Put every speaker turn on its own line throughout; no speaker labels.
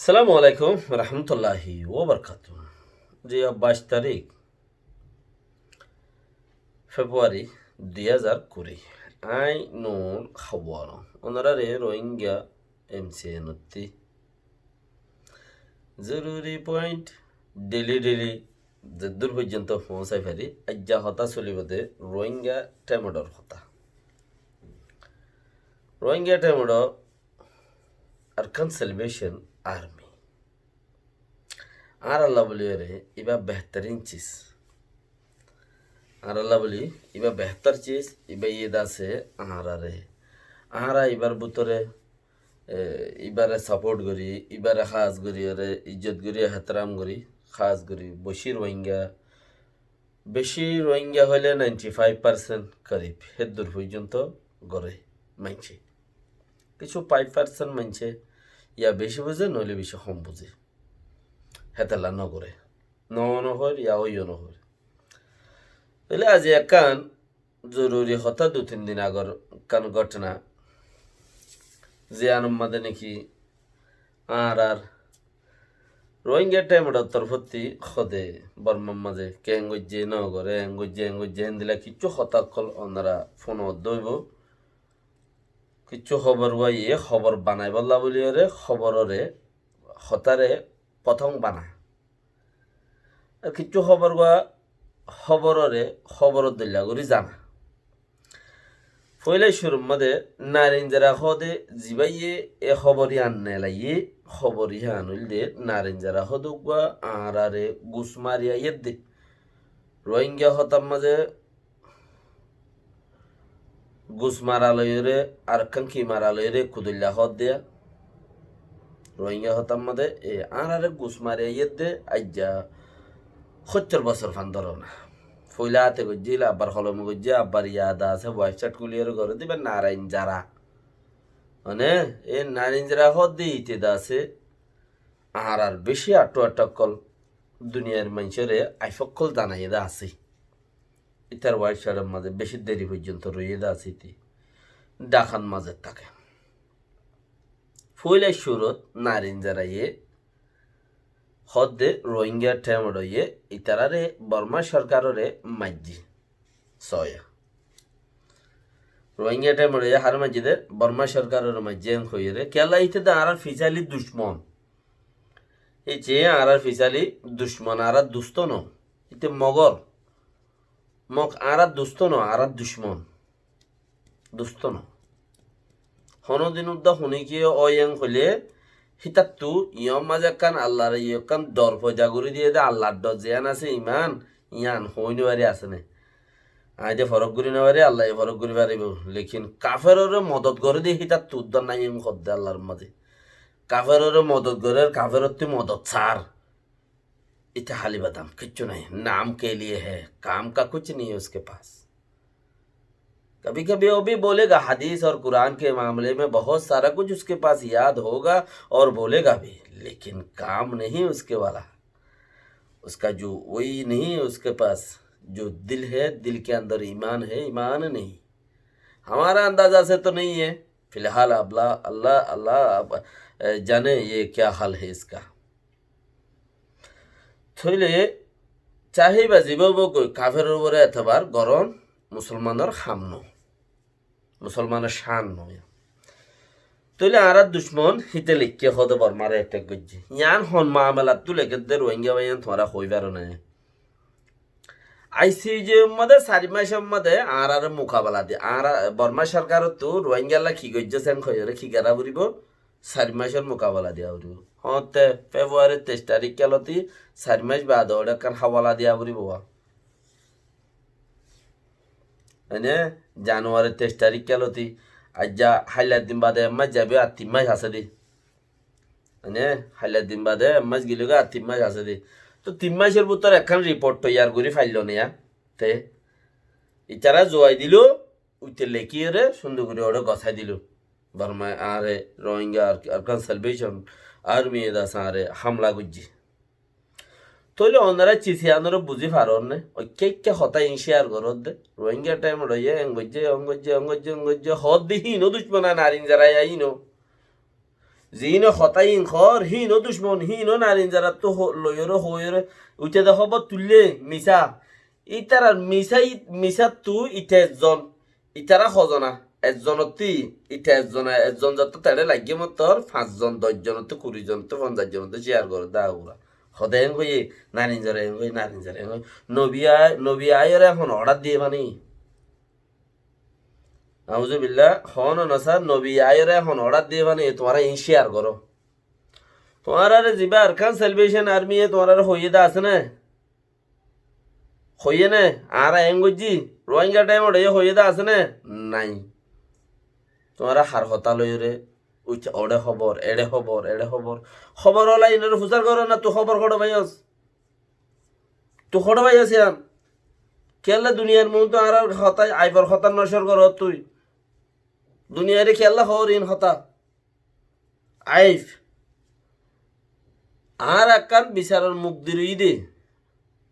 সালামু আলাইকুম রহমতুল্লাহি ওবরকাত। যে 22 তারিখ ফেব্রুয়ারি 2020 আই নোর খবর ওনারে রোহিঙ্গা এমসিএনতি জরুরি পয়েন্ট ডেলি যে দূর পর্যন্ত পৌঁছাই পারি আজ্ঞা হতা চলিবদে রোহিঙ্গা টেমডর আরকান সেলিব্রেশন আর্মি আর আল্লাহ বলি রে ইবা বেহতরিন চিজ আর আল্লাহ বলি ইবা বেহতর চিজ ইবা ঈদ আছে আহারা ইবার বুতরে ইবারে সাপোর্ট করি ইবারে খাস করি আরে ইজ্জত করি হেতরাম করি খাস করি বেশি রোহিঙ্গা হইলে 95% করিব হেদুর পর্যন্ত গড়ে মানছে কিছু 5% মানছে ইয়া বেশি বুঝে নইলে বেশি কম বুঝে হেতালা নগরে নহর ইয়া ওইও নহর তাহলে আজ একান জরুরি হতা 2-3 দিন আগর কান ঘটনা যে আনম্মাদে নাকি আর রোহিঙ্গা টাইমটা তরফতি খদে বর্মার মাঝে কেঙ্গজ্জে নগরে এঙ্গজ্জে দিলা কিচ্ছু হতাকল ওনারা ফোন দইব কিচ্ছু খবর ইয়ে খবর বানাই বললা বলি রে খবরে হতারে প্রথম বানা আর কিচ্ছু খবর দিল্লা করি জানা ফইলাই শুরুর মধ্যে নারিন যারা হদে জিবাইয়ে এ খবরই আননে লাইয়ে খবরই আনুল দে নারিন যারা হদুয়া আরে গুসমারিয়া ইয়ে দে রোহিঙ্গা হতার মাঝে গুস মারালয়রে আর কাঙ্কি মারালয়রে কুদুল্লা হদ দেয়া রোহিঙ্গা হতার মাঝে আরে গুস মারিয়া ইয়ে দে আজ্জা 70 বছর ফান ধরো না ফইলা হাতে গজ্জিল আব্বার হলম গজ্জে আব্বার ইয়াদা আছে ওয়েবসাইট কুলিয়ার ঘরে দিবেন নারায়ণ যারা মানে এ নারায়ণ যারা হদ দিতে আছে আর বেশি আটকল দুনিয়ার মানুষেরে আইফকল জানাই দা আছে ইতার ওয়েবসাইটের মাঝে বেশি দেরি পর্যন্ত রইয়ে দা আছে ইতি ডাকান মাঝে থাকে ফইলা সুরত নারায়ণ যারা হদে রোহিঙ্গা ঠেমড়িয়ে ইতারারে বর্মা সরকাররে মাজ্জি সয়া রোহিঙ্গা ঠেমড়িয়ে হার মাজিদে বর্মা সরকারের মাজ্জেন হইরে কেলা ইতে দা আর ফিসালি দুশ্মন এই যে আর ফিসালি দুশ্মন আর দুস্ত ন ইতে মগর মগ আর দুস্ত ন আর দুস্ত ন হনদিন উদ্দা শুনি কি অয়ং হইলে হিতাত্তু ইয়ম মাঝে কান আল্লাহর ইয়কান ডর পয়দা করে দিয়ে দে আল্লাহর ডর যেয়ান আছে ইমান ইয়ান হইনি বাড়ি আছে না আইদে ফরক করি না পারে আল্লাহ ফরক করি পারিব লেকিন কাফেররে মদত করে দিয়ে হিতাত্তু উদ্দার নাই খদ্দে আল্লাহর মাঝে কাফেররে মদত করে কাফেরত তুই মদত ছাড় इतना हाली बादाम किच्चू नहीं नाम के लिए है काम का कुछ नहीं है उसके पास कभी कभी वो भी बोलेगा हदीस और कुरान के मामले में बहुत सारा कुछ उसके पास याद होगा और बोलेगा भी लेकिन काम नहीं उसके वाला उसका जो वही नहीं उसके पास जो दिल है दिल के अंदर ईमान है ईमान नहीं हमारा अंदाजा से तो नहीं है फिलहाल अल्लाह अल्लाह अल्लाह जाने ये क्या हाल है इसका থইলে চাহিবা জীবব কাফের উপরে এতবার গরম মুসলমানের সামন মুসলমানের শান নয় তইলে আর দুশ্মন হিতে লিখকে হতে বর্মারে অ্যাটাক করছে ইয়ান হন মামলাত তুলে গেদের রোহিঙ্গা ভাইয়ান তোমরা হইবার না আইসিজে মধ্যে 4 মাসের মধ্যে আর মোকাবেলা দিয়ে আর বর্মা সরকার তো রোহিঙ্গালা কি গজ্জেছেন খয়রে কি গারা বুড়িব 4 মাসের মোকাবেলা দিয়া বুড়িব হতে ফেব্রুয়ারি 23 তারিখ কেলতি 4 মাস বাদ ওটা কান হাওয়ালা দিয়া বুড়িব মানে জানুয়ারি 23 তারিখ কেলতি আজ্জা হাইলার দিন বাদে মাস যাবে আর 3 মাস আছে দি মানে হাইলার দিন বাদে মাস গিলে আর 3 মাস আছে দি তো 3 মাসের ভিতর এখন রিপোর্ট তৈয়ার করে ফাইল নেয়া তে ইতারা জোয়াই দিল উইতে লেখিয়ে রে সুন্দর করে ওটা গছাই দিল বর্মা আরে রোহিঙ্গা আরকান সেলিব্রেশন আর্মি এদা সারে হামলা গুজি তইলে ওনারা চিসিয়ানোর বুঝি পারন নে ওই কে হতা ইনশিয়ার করত দে রোহিঙ্গা টাইম রয়ে অঙ্গজ্জে হদ দিহীন দুশ্মনা নারিন যারা আইনো জিনো হতাইন খর হিনো দুশ্মন হিনো নারীন যারা তো লয়রে হয়রে উঠে দে খবর তুললে মিছা ইতারা মিছা তু ইটা একজন ইতারা খজনা একজনতি ইটা একজন যত তেড়ে লাগিয়ে মতর 5 জন 10 জন তো 20 জন তো 50 জন তো শেয়ার করে দা ওরা হদেন কই নারীন যারা কই নারীন যারা নবী আয়রে এখন অর্ডার দিয়ে মানে আউজুবিল্লাহ হন নসার নবী আয়রে এখন অর্ডার দিয়ে মানে তোমরা শেয়ার করো তোমার জিবা আরকান সেলিব্রেশন আর্মি তোমার হইয়ে দা আছে না হইয়ে না আর এম গজি রোহিঙ্গা টাইম ওড়ে হইয়ে দা আছে না নাই তোমার হার হতা লইরে উঠে ওড়ে খবর এড়ে খবর খবর হলা ইনের ফুসার করো না তো খবর খড়ো ভাইয়াস তো খড়ো ভাইয়াস ইয়াম খেললে দুনিয়ার মন তো আর হতায় আইবার হতা নসর কর তুই দুনিয়ারে খেললা খবর ইন হতা আইফ আর একান বিচারের মুখ দিরই দে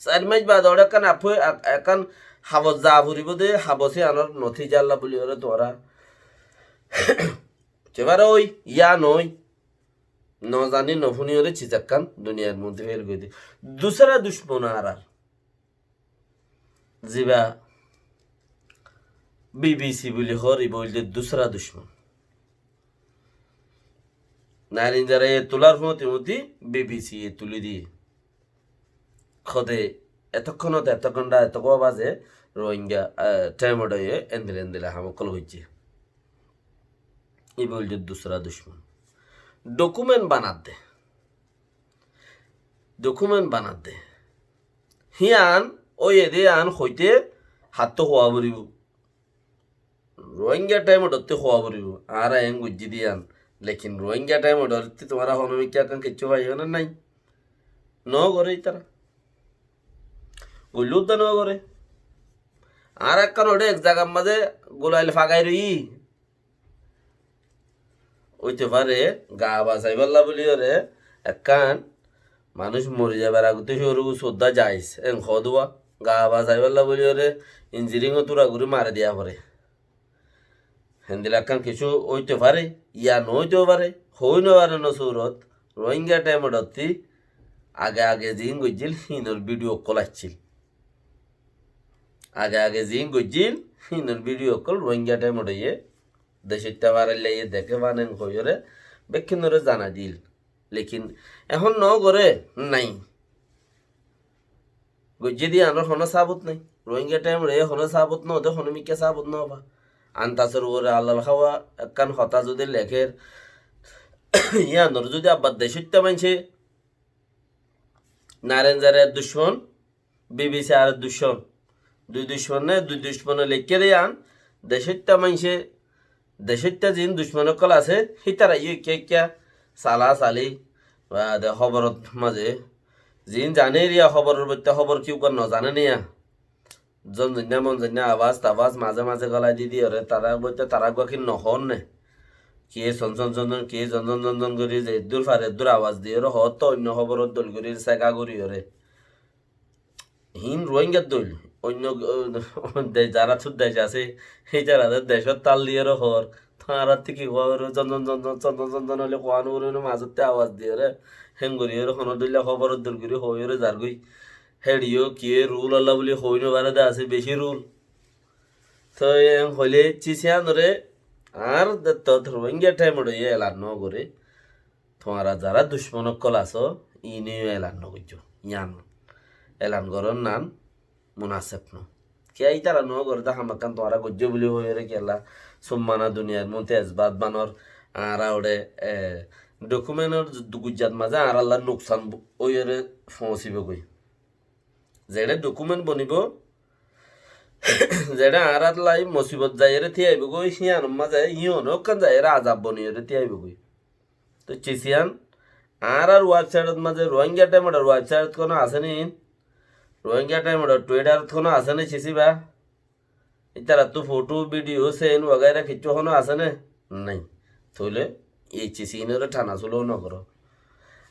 4 মাস বাদ ওর একান আপু একান হাবস যা ফুরিব দে হাবসে আনার নথি জাল্লা বলি ওরে তোরা এবার ওই ইয়া নই ন জানি নফুনি ওরে চিচাক্কান দুনিয়ার মধ্যে ফেল করে দি দুসরা দুশ্মন আর জিবা বিবিসি বলি হরি বলতে দুসরা দুশ্মন নারী যারা এ তোলার মতি বিবিসি এ তুলি দিয়ে খদে এতক্ষণত এত ঘন্টা এত বাজে রোহিঙ্গা টাইমে এন্দিলে হামকল হয়েছে ই বলছে দুসরা দুশ্মন ডকুমেন্ট বানাত দে হিয়ান ওই এদে আন হইতে হাত তো হওয়া বলিব রোহিঙ্গা টাইমে ডরতে হওয়া বলিব আর এং গুজি দিয়ান লেকিন রোহিঙ্গা টাইমে ডরতে তোমার হনমিকা কান কিচ্ছু পাইও না নাই ন করে তারা গুল্লুর তো ন করে আর একখান ওটা এক জায়গার মাঝে গোলাইলে ফাঁকাই রই ওইতে পারে গা বাঁচাই পারলা বলি ওরে একখান মানুষ মরে যাবার আগতে সরু শ্রদ্ধা যাইস এং খদুয়া গা বাঁচাই পারলা বলি ওরে ইঞ্জিনিয়ারিং তুরা ঘুরে মারে দিয়া পরে হেন্দিল একখান কিছু ওইতে পারে ইয়া নইতেও পারে হই ন পারে ন সৌরত রোহিঙ্গা টাইমে ডরতি আগে জিন গজ্জিল হিনোর ভিডিও কল আসছিল আগে জিন গজ্জিল হিনোর ভিডিও কল রোহিঙ্গা টাইমে ডইয়ে দেশটা বাড়াইলে দেখে বানেন কইরে বেক্ষিণরে জানা দিল লেকিন এখন ন করে নাই গজ্জি দিয়ে আনোর হন সাবত নাই রোহিঙ্গা টাইম রে হন সাবত ন ওদের হনমিকে সাবত ন হবা আন্তাসের ওরে আল্লাহ খাওয়া একখান হতা যদি লেখের ইয়ানোর যদি আব্বার দেশটা মানছে নারেঞ্জারের দুশ্মন বিবিসি আর দুই দুশ্মনে লেখকে দিয়ে আন দেশটা মানছে দেশটা যিন দুশ্মনকল আছে সিতারা কে চালা চালি বা খবরত মাঝে যিন জানে রিয়া খবরের বইতে খবর কিউ কর নজানে নিয়া জন জন্যা মন জন্যা আওয়াজ তাওয়াজ মাঝে গলায় দি দিয়ে তারা বইতে তারা গুয়াকি নহন নে কে চঞ্চন কে জঞ্জন করি যে দূর ফারে দূর আওয়াজ দিয়ে হত তো অন্য খবরত দল করি চেকা করি ওরে হিন রোহিঙ্গার দল অন্য যারা ছুট দেশ আছে সেই যারা দেশত তাল দিয়ে হর তারা থেকে চন্দন হলে কোয়ান মাজতে আওয়াজ দিয়ে রে হেঙ্গরি হন দিলে খবর দল করি হই রে যার গই হেডিও কি রুল আল্লাহ বলি হই নবারে আছে বেশি রুল তো হইলে চিচিয়ান রে আর রোহিঙ্গা টাইম এলান ন করে তোমারা যারা দুশ্মনকল আছো ইনিও এলান ন করছো ইয়ান এলান গরর নাম মুনাসেব ন কে তারা ন করে তা হামাকান তোরা গজ্য বলি হয়ে রে কেলা সম্মানা দুনিয়ার মধ্যে এজবাদ বানর আর ওড়ে ডকুমেন্টর গুজাত মাঝে আর আল্লাহ নোকসান ওই পৌঁছিব গই যেটা ডকুমেন্ট বনিব যেটা আর লাই মুসিবত যাই রে থিয়াইব গই সিয়ান মাঝে ইয়ন ওখান যাই রে আজাব বনি রে থিয়াইব গই তো চিসিয়ান আর ওয়েবসাইটত মাঝে রোহিঙ্গা টাইমত ওয়েবসাইটত কোনো আছে নি রোহিঙ্গা টাইমত টুইটারত কোনো আছে নি চিসিবা ইতারা তো ফটো ভিডিও সেন वगैरह কিছু কোনো আছে না নাই থইলে এই চিসিনরে ঠানা চলো ন করো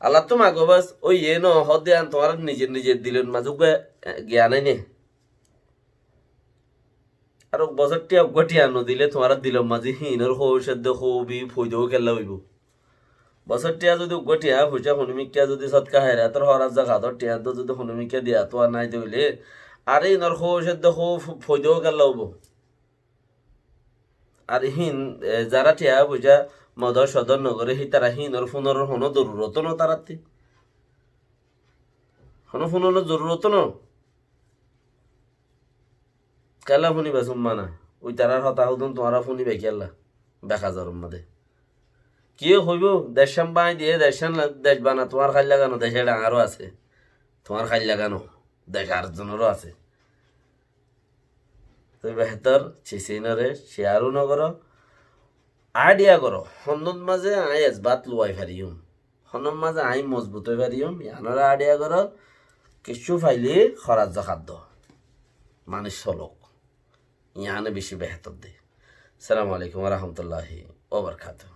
আল্লাহ তো মাগো বাস ওই এ ন হদে আন তোমার নিজের দিলেন মাজুকে জ্ঞান নাই নে আর বছরটি অগটি আনো দিলে তোমার দিল মাঝে হিনর হৌষদ হবি ফইদেও খেলা হইব বছর টিয়া যদি টিয়া পয়সা হনুমিকা যদি সৎকা হাইরা তোর হরাজ জায়গা তোর টিয়া তো যদি হনুমিকা দিয়া তো আর নাই দিলে আর এই নর খো সে দেখো ফৈদেও গেল আর হিন যারা টিয়া পয়সা মদর সদর নগরে হি তারা হিনর ফোনের হনো জরুরত ন তারাতে হনো ফোনের জরুরত ন কেলা শুনিবা চুম্মা না ওই তারার হতা হতুন তোমারা শুনিবে কেলা বেকা জরম মাদে কি হইব দেশাম বাই দিয়ে দেশান দেশ বানা তোমার খাই লাগানো দেশে ডাঙারও আছে তোমার খাই লাগানো দেশ আরেকজনেরও আছে তো বেহতর চিচিনরে শেয়ারও নগর আইডিয়া করো হন্দন মাঝে আই এজবাত লুয়াই ফারিম হন্দন মাঝে আই মজবুত হয়ে ফারিম ইয়ানরা আইডিয়া করো কিছু ফাইলে খরাজ খাদ্য মানুষ চলক ইয়ানে বেশি বেহতর দে সালামু আলাইকুম রহমতুল্লাহি ওবরকাতুহ